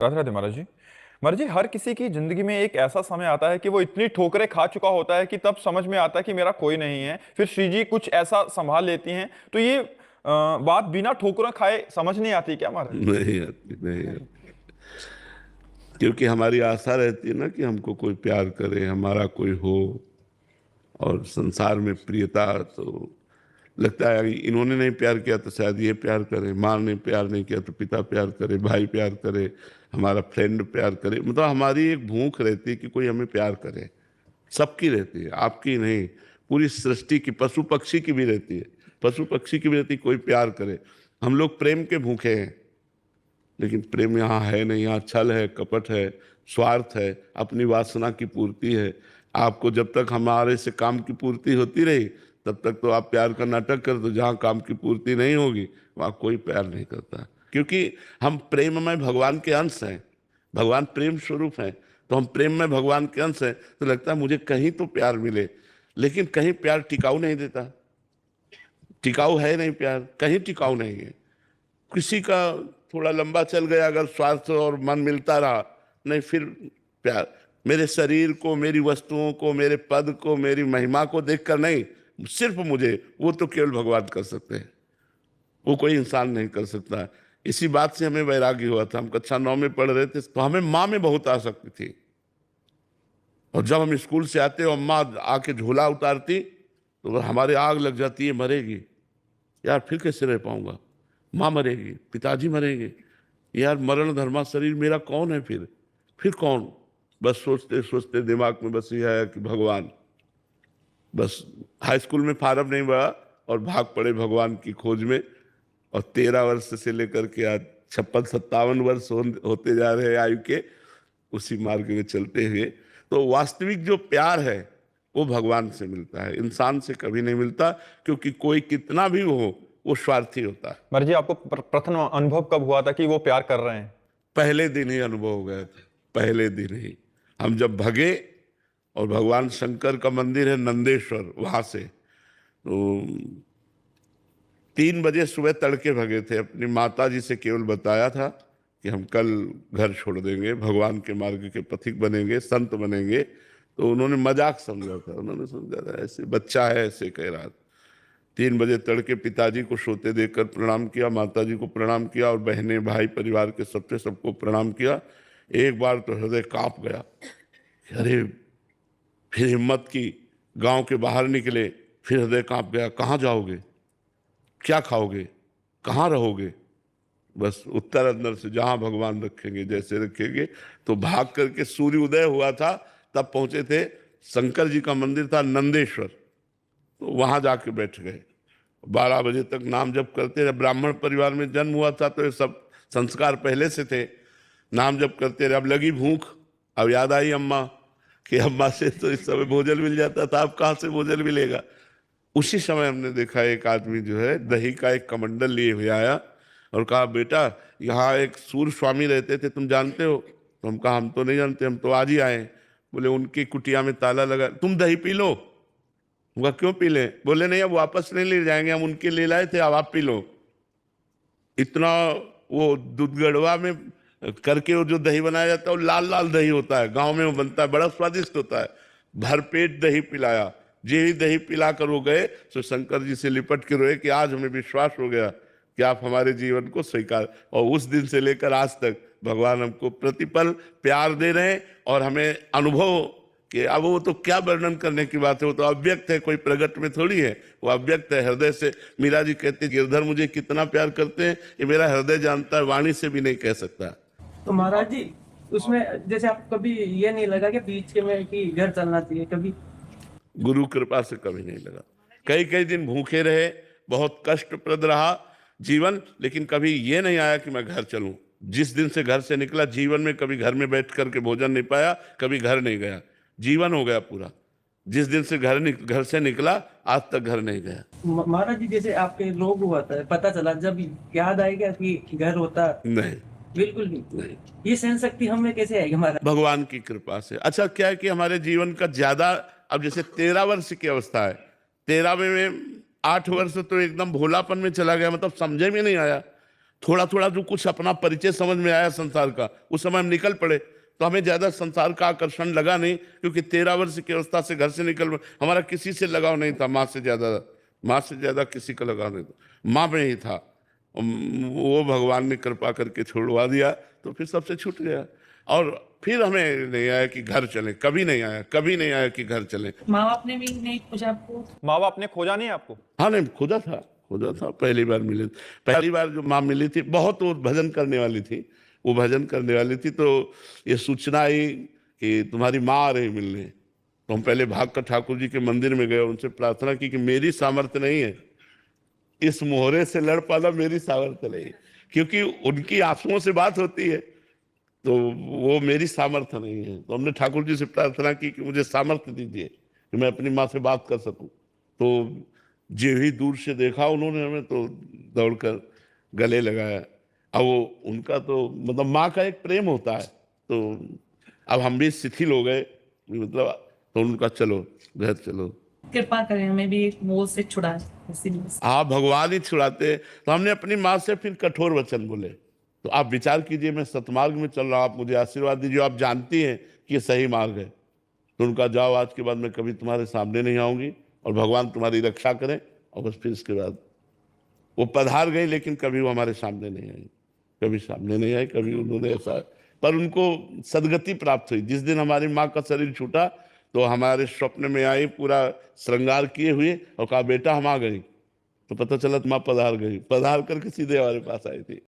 राधे राधे महाराज जी। महाराज जी, हर किसी की जिंदगी में एक ऐसा समय आता है कि वो इतनी ठोकरें खा चुका होता है कि तब समझ में आता है कि मेरा कोई नहीं है। फिर श्री जी कुछ ऐसा संभाल लेती हैं, तो ये बात बिना ठोकरें खाए समझ नहीं आती क्या महाराज जी? नहीं आती, नहीं आती। क्योंकि हमारी आशा रहती है ना कि हमको कोई प्यार करे, हमारा कोई हो। और संसार में प्रियता तो लगता है कि इन्होंने नहीं प्यार किया तो शायद ये प्यार करे, माँ ने प्यार नहीं किया तो पिता प्यार करे, भाई प्यार करे, हमारा फ्रेंड प्यार करे। मतलब हमारी एक भूख रहती है कि कोई हमें प्यार करे। सबकी रहती है, आपकी नहीं, पूरी सृष्टि की, पशु पक्षी की भी रहती है। पशु पक्षी की भी रहती है, कोई प्यार करे। हम लोग प्रेम के भूखे हैं, लेकिन प्रेम यहाँ है नहीं। यहाँ छल है, कपट है, स्वार्थ है, अपनी वासना की पूर्ति है। आपको जब तक हमारे से काम की पूर्ति होती रही तब तक तो आप प्यार का नाटक कर दो। जहाँ काम की पूर्ति नहीं होगी वहाँ कोई प्यार नहीं करता, क्योंकि हम प्रेम में भगवान के अंश हैं। भगवान प्रेम स्वरूप हैं, तो हम प्रेम में भगवान के अंश हैं। तो लगता है मुझे कहीं तो प्यार मिले, लेकिन कहीं प्यार टिकाऊ नहीं देता। टिकाऊ है नहीं, प्यार कहीं टिकाऊ नहीं है। किसी का थोड़ा लंबा चल गया अगर स्वार्थ और मन मिलता रहा, नहीं फिर प्यार मेरे शरीर को, मेरी वस्तुओं को, मेरे पद को, मेरी महिमा को देखकर नहीं, सिर्फ मुझे, वो तो केवल भगवान कर सकते हैं, वो कोई इंसान नहीं कर सकता। इसी बात से हमें वैराग्य हुआ था। हम कक्षा 9 में पढ़ रहे थे तो हमें माँ में बहुत आसक्ति थी। और जब हम स्कूल से आते और माँ आके झोला उतारती तो हमारे आग लग जाती है, मरेगी यार, फिर कैसे रह पाऊंगा, माँ मरेगी, पिताजी मरेंगे, यार मरण धर्मा शरीर मेरा कौन है, फिर कौन। बस सोचते सोचते दिमाग में बस ये आया कि भगवान। बस हाई स्कूल में फार्म नहीं भरा और भाग पड़े भगवान की खोज में। और 13 वर्ष से लेकर के आज 56-57 वर्ष होते जा रहे हैं आयु के, उसी मार्ग में चलते हुए। तो वास्तविक जो प्यार है वो भगवान से मिलता है, इंसान से कभी नहीं मिलता, क्योंकि कोई कितना भी हो वो स्वार्थी होता है। महाराज जी, आपको प्रथम अनुभव कब हुआ था कि वो प्यार कर रहे हैं? पहले दिन ही अनुभव हो गया था, पहले दिन ही। हम जब भगे, और भगवान शंकर का मंदिर है नंदेश्वर, वहां से तो 3 बजे सुबह तड़के भगे थे। अपनी माता जी से केवल बताया था कि हम कल घर छोड़ देंगे, भगवान के मार्ग के पथिक बनेंगे, संत बनेंगे। तो उन्होंने मजाक समझा था, उन्होंने समझा था ऐसे बच्चा है ऐसे कह रहा था। 3 बजे तड़के पिताजी को सोते देखकर प्रणाम किया, माता जी को प्रणाम किया, और बहने भाई परिवार के सबको प्रणाम किया। एक बार तो हृदय कांप गया, अरे फिर हिम्मत की, गांव के बाहर निकले, फिर हृदय कांप गया, कहाँ जाओगे, क्या खाओगे, कहाँ रहोगे। बस उत्तर अंदर से, जहां भगवान रखेंगे, जैसे रखेंगे। तो भाग करके सूर्य उदय हुआ था तब पहुंचे थे। शंकर जी का मंदिर था नंदेश्वर, तो वहां जाके बैठ गए। 12 बजे तक नाम जप करते रहे। ब्राह्मण परिवार में जन्म हुआ था तो ये सब संस्कार पहले से थे। नाम जप करते रहे। अब लगी भूख, अब याद आई अम्मा कि अम्मा से तो इस समय भोजन मिल जाता था, अब कहाँ से भोजन मिलेगा। उसी समय हमने देखा एक आदमी जो है दही का एक कमंडल लिए हुए आया और कहा, बेटा यहाँ एक सूर्य स्वामी रहते थे, तुम जानते हो? तो हम कहा, हम तो नहीं जानते, हम तो आज ही आए। बोले उनकी कुटिया में ताला लगा, तुम दही पी लो। उनका क्यों पी लें? बोले नहीं, अब वापस नहीं ले जाएंगे, हम उनके ले लाए थे, अब आप पी लो। इतना वो दूध गढ़वा में करके वो जो दही बनाया जाता है वो लाल लाल दही होता है, गांव में वो बनता है, बड़ा स्वादिष्ट होता है। भरपेट दही पिलाया। जे ही दही पिला कर वो गए तो शंकर जी से लिपट के रोए कि आज हमें विश्वास हो गया कि आप हमारे जीवन को स्वीकार। और उस दिन से लेकर आज तक भगवान हमको प्रतिपल प्यार दे रहे हैं। और हमें अनुभव कि अब वो तो क्या वर्णन करने की बात है, वो तो अव्यक्त है, कोई प्रगट में थोड़ी है, वो अव्यक्त है, हृदय से। मीरा जी कहती है गिरधर मुझे कितना प्यार करते हैं ये मेरा हृदय जानता है, वाणी से भी नहीं कह सकता। तो महाराज जी, उसमें जैसे आपको कभी ये नहीं लगा कि बीच के में कि घर चलना चाहिए कभी? गुरु कृपा से कभी नहीं लगा। कई कई दिन भूखे रहे, बहुत कष्टप्रद रहा जीवन, लेकिन कभी ये नहीं आया कि मैं घर चलूं। जिस दिन से घर से निकला, जीवन में कभी घर में बैठ करके भोजन नहीं पाया, कभी घर नहीं गया। जीवन हो गया पूरा। जिस दिन से घर से निकला आज तक घर नहीं गया। महाराज जी, जैसे आपके रोग हुआ था, पता चला, जब याद आएगा कि घर होता? नहीं, बिल्कुल भी नहीं। ये सहन शक्ति हमें कैसे आएगी महाराज? भगवान की कृपा से। अच्छा क्या है कि हमारे जीवन का ज्यादा, अब जैसे 13 वर्ष की अवस्था है, 13 में 8 वर्ष तो एकदम भोलापन में चला गया, मतलब समझे में नहीं आया। थोड़ा थोड़ा जो कुछ अपना परिचय समझ में आया संसार का, उस समय हम निकल पड़े। तो हमें ज्यादा संसार का आकर्षण लगा नहीं, क्योंकि 13 वर्ष की अवस्था से घर से निकल हमारा किसी से लगाव नहीं था। माँ से ज्यादा किसी का लगाव नहीं था, माँ में ही था। वो भगवान ने कृपा करके छोड़वा दिया, तो फिर सबसे छूट गया। और फिर हमें नहीं आया कि घर चले, कभी नहीं आया कि घर चले। माँ बाप ने भी नहीं पूछा आपको? माँ बाप ने खोजा नहीं आपको? हाँ नहीं, खुदा था। पहली बार मिले, पहली बार जो माँ मिली थी, बहुत वो भजन करने वाली थी, तो ये सूचना आई कि तुम्हारी माँ आ रही मिलने। तो हम पहले भाग कर ठाकुर जी के मंदिर में गए, उनसे प्रार्थना की कि मेरी सामर्थ्य नहीं है, इस मोहरे से लड़ पाना मेरी सामर्थ्य नहीं, क्योंकि उनकी आंसुओं से बात होती है, तो वो मेरी सामर्थ्य नहीं है। तो हमने ठाकुर जी से प्रार्थना की कि मुझे सामर्थ्य दीजिए कि मैं अपनी माँ से बात कर सकूं। तो जो ही दूर से देखा उन्होंने हमें, तो दौड़कर गले लगाया। अब वो उनका तो मतलब माँ का एक प्रेम होता है, तो अब हम भी शिथिल हो गए, मतलब तो उनका चलो घर चलो। कृपा करें हमें भी एक मोह से छुड़ा, इसीलिए। हाँ, भगवान ही छुड़ाते। तो हमने अपनी माँ से फिर कठोर वचन बोले, तो आप विचार कीजिए, मैं सतमार्ग में चल रहा हूँ, आप मुझे आशीर्वाद दीजिए, आप जानती हैं कि ये सही मार्ग है। तो उनका जाओ, आज के बाद मैं कभी तुम्हारे सामने नहीं आऊंगी, और भगवान तुम्हारी रक्षा करें। और बस फिर इसके बाद वो पधार गई, लेकिन कभी वो हमारे सामने नहीं आई, कभी उन्होंने ऐसा। पर उनको सदगति प्राप्त हुई। जिस दिन हमारी माँ का शरीर छूटा, तो हमारे स्वप्न में आई, पूरा श्रृंगार किए हुए, और कहा बेटा हम आ गई। तो पता चला माँ पधार गई, पधार करके सीधे हमारे पास आई थी।